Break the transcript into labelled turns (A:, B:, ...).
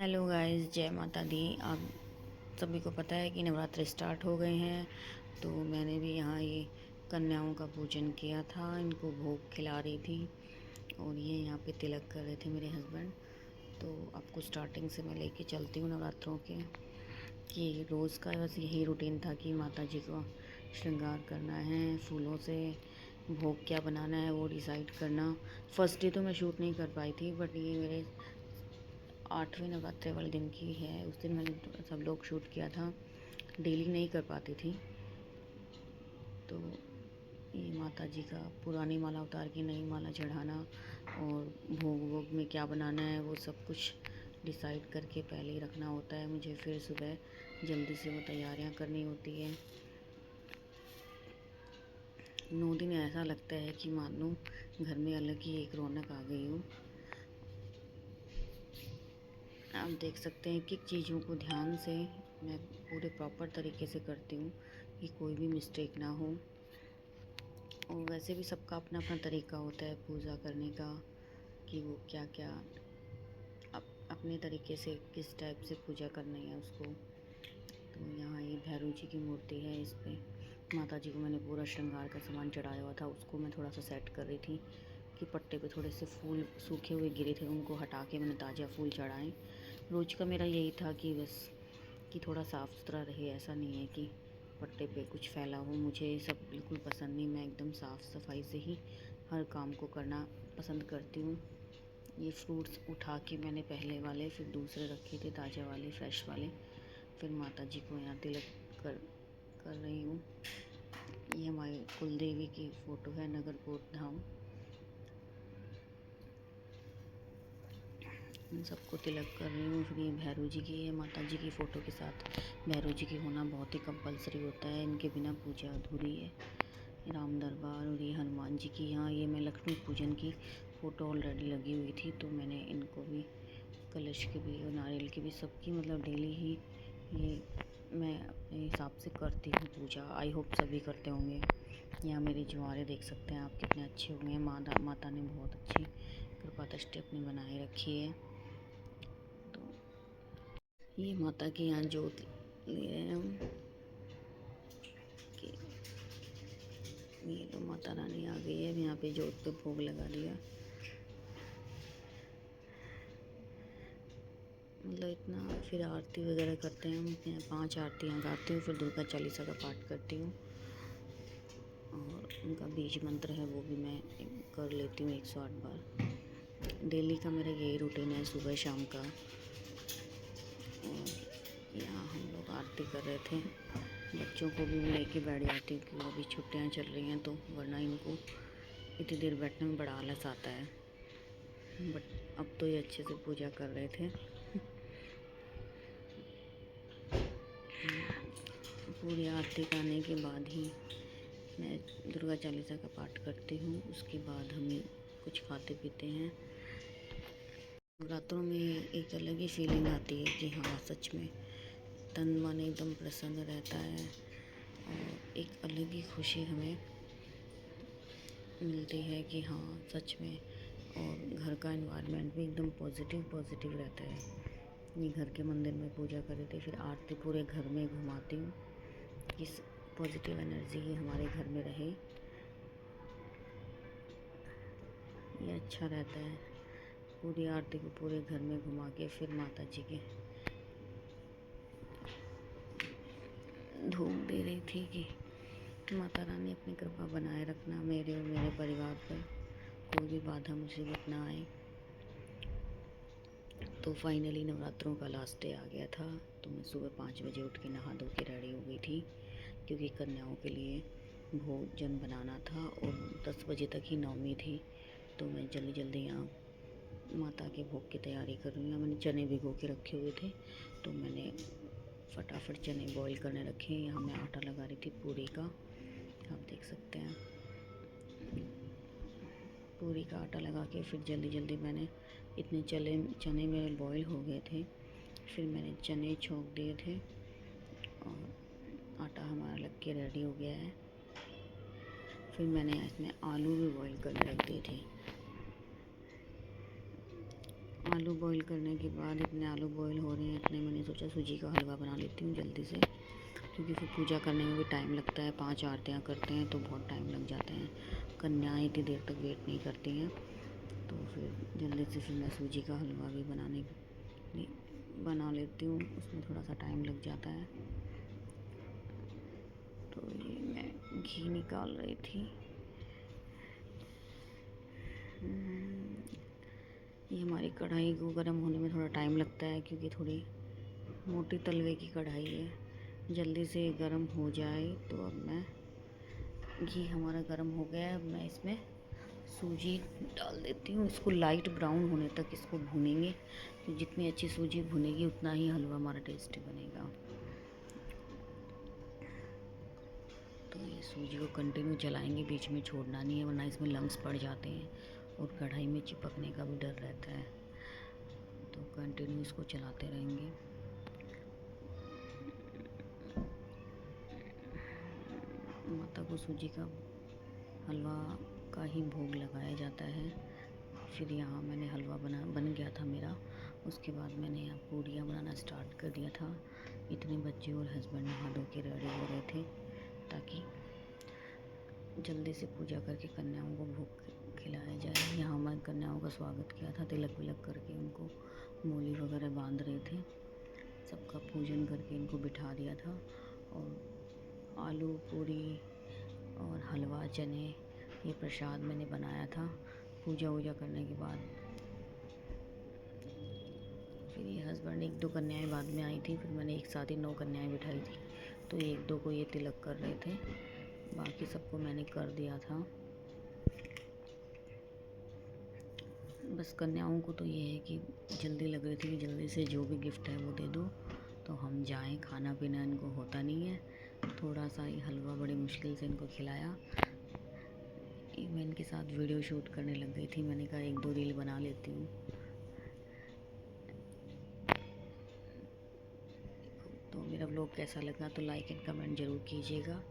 A: Hello guys, जय माता दी। आप सभी को पता है कि नवरात्र स्टार्ट हो गए हैं, तो मैंने भी यहाँ ये कन्याओं का पूजन किया था। इनको भोग खिला रही थी और ये यहाँ पे तिलक कर रहे थे मेरे हस्बैंड। तो आपको स्टार्टिंग से मैं लेके चलती हूँ नवरात्रों के कि रोज़ का बस यही रूटीन था कि माता जी को श्रृंगार करना है, फूलों से भोग क्या बनाना है वो डिसाइड करना। फर्स्ट डे तो मैं शूट नहीं कर पाई थी, बट ये मेरे 8वें नवरात्रे वाले दिन की है। उस दिन मैंने सब लोग शूट किया था, डेली नहीं कर पाती थी। तो ये माता जी का पुरानी माला उतार के नई माला चढ़ाना और भोग वोग में क्या बनाना है वो सब कुछ डिसाइड करके पहले ही रखना होता है मुझे। फिर सुबह जल्दी से वो तैयारियां करनी होती है। 9 दिन ऐसा लगता है कि मानो घर में अलग ही एक रौनक आ गई हो। आप देख सकते हैं कि चीज़ों को ध्यान से मैं पूरे प्रॉपर तरीके से करती हूँ कि कोई भी मिस्टेक ना हो। और वैसे भी सबका अपना अपना तरीका होता है पूजा करने का, कि वो क्या क्या अपने तरीके से किस टाइप से पूजा करनी है उसको। तो यहाँ ये भैरव जी की मूर्ति है, इस पर माता जी को मैंने पूरा श्रृंगार का सामान चढ़ाया हुआ था। उसको मैं थोड़ा सा सेट कर रही थी कि पट्टे पे थोड़े से फूल सूखे हुए गिरे थे, उनको हटा के मैंने ताज़ा फूल चढ़ाए। रोज़ का मेरा यही था कि बस कि थोड़ा साफ़ सुथरा रहे। ऐसा नहीं है कि पट्टे पे कुछ फैला हो, मुझे ये सब बिल्कुल पसंद नहीं। मैं एकदम साफ़ सफाई से ही हर काम को करना पसंद करती हूँ। ये फ्रूट्स उठा के मैंने पहले वाले फिर दूसरे रखे थे, ताज़ा वाले फ्रेश वाले। फिर माता जी को यहाँ तिलक कर कर रही हूँ। ये हमारी कुल देवी की फ़ोटो है, नगरकोट धाम। इन सबको तिलक कर रही हूँ। फिर ये भैरव जी की है, माता जी की फ़ोटो के साथ भैरव जी की होना बहुत ही कंपलसरी होता है, इनके बिना पूजा अधूरी है। राम दरबार और ये हनुमान जी की, यहाँ ये मैं लक्ष्मी पूजन की फ़ोटो ऑलरेडी लगी हुई थी, तो मैंने इनको भी कलश के भी और नारियल की भी सबकी मतलब डेली ही ये मैं अपने हिसाब से करती हूँ पूजा। आई होप सभी करते होंगे। यहाँ मेरे ज्वारे देख सकते हैं आप कितने अच्छे हुए हैं। माता ने बहुत अच्छी कृपा दृष्टि अपनी बनाए रखी है। तो ये माता के यहाँ जोत ले रहे हैं हम कि ये तो माता रानी आ गई है। यहाँ पे जोत पे भोग लगा दिया। मतलब इतना, फिर आरती वगैरह करते हैं हम। 5 आरतियाँ गाती हूँ, फिर दुर्गा चालीसा का पाठ करती हूँ और उनका बीज मंत्र है वो भी मैं कर लेती हूँ 108 बार। डेली का मेरा यही रूटीन है, सुबह शाम का। और यहाँ हम लोग आरती कर रहे थे। बच्चों को भी मैं लेके बैठ जाती हूँ क्योंकि अभी छुट्टियाँ चल रही हैं, तो वरना इनको इतनी देर बैठने में बड़ा आलस आता है। बट अब तो ये अच्छे से पूजा कर रहे थे। पूरी आरती करने के बाद ही मैं दुर्गा चालीसा का पाठ करती हूँ। उसके बाद हम कुछ खाते पीते हैं। नवरात्रों में एक अलग ही फीलिंग आती है कि हाँ सच में तन मन एकदम प्रसन्न रहता है और एक अलग ही खुशी हमें मिलती है कि हाँ सच में। और घर का एनवायरनमेंट भी एकदम पॉजिटिव रहता है। ये घर के मंदिर में पूजा कर रहे थे, फिर आरती पूरे घर में घुमाती हूँ कि पॉजिटिव एनर्जी ही हमारे घर में रहे। ये अच्छा रहता है। पूरी आरती को पूरे घर में घुमा के फिर माता जी के धूप दे रही थी कि माता रानी अपनी कृपा बनाए रखना मेरे और मेरे परिवार पर, कोई भी बाधा मुसीबत ना आए। तो फाइनली नवरात्रों का लास्ट डे आ गया था, तो मैं सुबह 5 बजे उठ के नहा धो के रेडी हो गई थी क्योंकि कन्याओं के लिए भोजन बनाना था और 10 बजे तक ही नवमी थी। तो मैं जल्दी जल्दी यहाँ माता के भोग की तैयारी कर रही हूँ। मैंने चने भिगो के रखे हुए थे, तो मैंने फटाफट चने बॉईल करने रखे। यहाँ मैं आटा लगा रही थी पूरी का, आप देख सकते हैं। पूरी का आटा लगा के फिर जल्दी जल्दी मैंने इतने चने मेरे बॉईल हो गए थे, फिर मैंने चने छोंक दिए थे और आटा हमारा लग के रेडी हो गया है। फिर मैंने इसमें आलू भी बॉईल करने रख दिए थे। आलू बॉईल करने के बाद इतने आलू बॉईल हो रहे हैं, इतने मैंने सोचा सूजी का हलवा बना लेती हूँ जल्दी से, क्योंकि फिर पूजा करने में भी टाइम लगता है। 5 आरतियाँ करते हैं तो बहुत टाइम लग जाते हैं। कन्याएँ इतनी देर तक वेट नहीं करती हैं, तो फिर जल्दी से फिर मैं सूजी का हलवा भी बना लेती हूँ। उसमें थोड़ा सा टाइम लग जाता है। तो ये मैं घी निकाल रही थी। ये हमारी कढ़ाई को गर्म होने में थोड़ा टाइम लगता है, क्योंकि थोड़ी मोटी तलवे की कढ़ाई है। जल्दी से गर्म हो जाए तो अब मैं घी हमारा गर्म हो गया है। अब मैं इसमें सूजी डाल देती हूँ। इसको लाइट ब्राउन होने तक इसको भूनेंगे। तो जितनी अच्छी सूजी भुनेगी उतना ही हलवा हमारा टेस्टी बनेगा। तो ये सूजी को कंटिन्यू चलाएंगे, बीच में छोड़ना नहीं है, वरना इसमें लम्स पड़ जाते हैं और कढ़ाई में चिपकने का भी डर रहता है। तो कंटिन्यू इसको चलाते रहेंगे। माता को सूजी का हलवा का ही भोग लगाया जाता है। फिर यहाँ मैंने हलवा बन गया था मेरा। उसके बाद मैंने यहाँ पूड़ियाँ बनाना स्टार्ट कर दिया था। इतने बच्चे और हस्बैंड नहा धो के रेडी हो रहे थे, ताकि जल्दी से पूजा करके कन्याओं को भोग खिलाया जाए। यहाँ मैं कन्याओं का स्वागत किया था, तिलक विलक करके उनको मूली वगैरह बांध रहे थे। सबका पूजन करके इनको बिठा दिया था। और आलू पूरी और हलवा चने ये प्रसाद मैंने बनाया था पूजा वूजा करने के बाद। फिर ये हस्बैंड 1-2 कन्याएं बाद में आई थी, फिर मैंने एक साथ ही 9 कन्याएं बिठाई थी। तो 1-2 को ये तिलक कर रहे थे, बाकी सबको मैंने कर दिया था। बस कन्याओं को तो ये है कि जल्दी लग रही थी कि जल्दी से जो भी गिफ्ट है वो दे दो तो हम जाएं। खाना पीना इनको होता नहीं है। थोड़ा सा ही हलवा बड़ी मुश्किल से इनको खिलाया। मैं इनके साथ वीडियो शूट करने लग गई थी। मैंने कहा 1-2 रील बना लेती हूँ। तो मेरा व्लॉग कैसा लगा तो लाइक एंड कमेंट ज़रूर कीजिएगा।